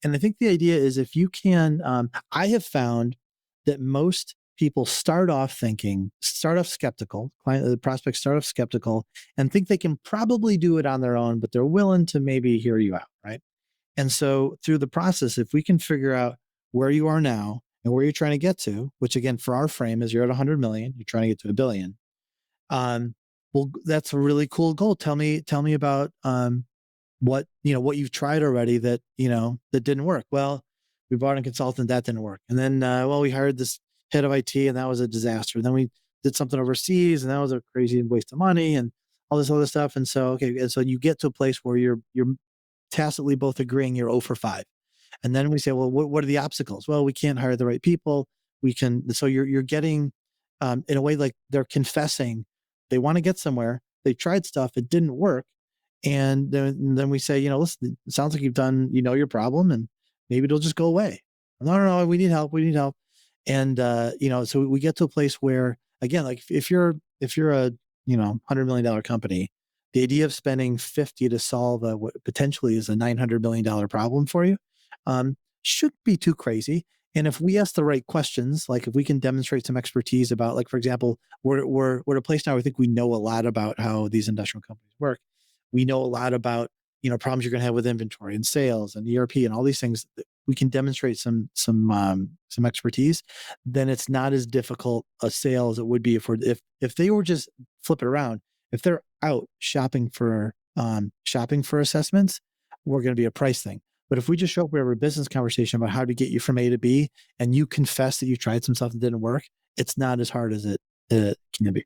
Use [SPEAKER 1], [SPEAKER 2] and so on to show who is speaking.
[SPEAKER 1] And I think the idea is if you can, I have found that most people start off skeptical, the prospects start off skeptical and think they can probably do it on their own, but they're willing to maybe hear you out, right? And so through the process, if we can figure out where you are now and where you're trying to get to, which again, for our frame is you're at 100 million, you're trying to get to a billion. Um, well, that's a really cool goal. Tell me about, what you've tried already that, that didn't work. Well, we brought in a consultant that didn't work. And then, we hired this head of IT and that was a disaster. Then we did something overseas and that was a crazy waste of money and all this other stuff. And so, okay. And so you get to a place where you're tacitly both agreeing you're 0 for 5. And then we say, well, what are the obstacles? Well, we can't hire the right people. So you're getting, in a way, like they're confessing they want to get somewhere. They tried stuff. It didn't work. And then we say, listen, it sounds like you've done, your problem and maybe it'll just go away. No, no, no, we need help. We need help. And, so we get to a place where, again, like if you're a, $100 million company, the idea of spending 50 to solve what potentially is a $900 million problem for you, shouldn't be too crazy. And if we ask the right questions, like if we can demonstrate some expertise about, like, for example, we're at a place now where I think we know a lot about how these industrial companies work. We know a lot about, problems you're going to have with inventory and sales and ERP and all these things. We can demonstrate some expertise. Then it's not as difficult a sale as it would be if they were just flip it around. If they're out shopping for assessments, we're going to be a price thing. But if we just show up, we have a business conversation about how to get you from A to B, and you confess that you tried some stuff that didn't work, it's not as hard as it can be.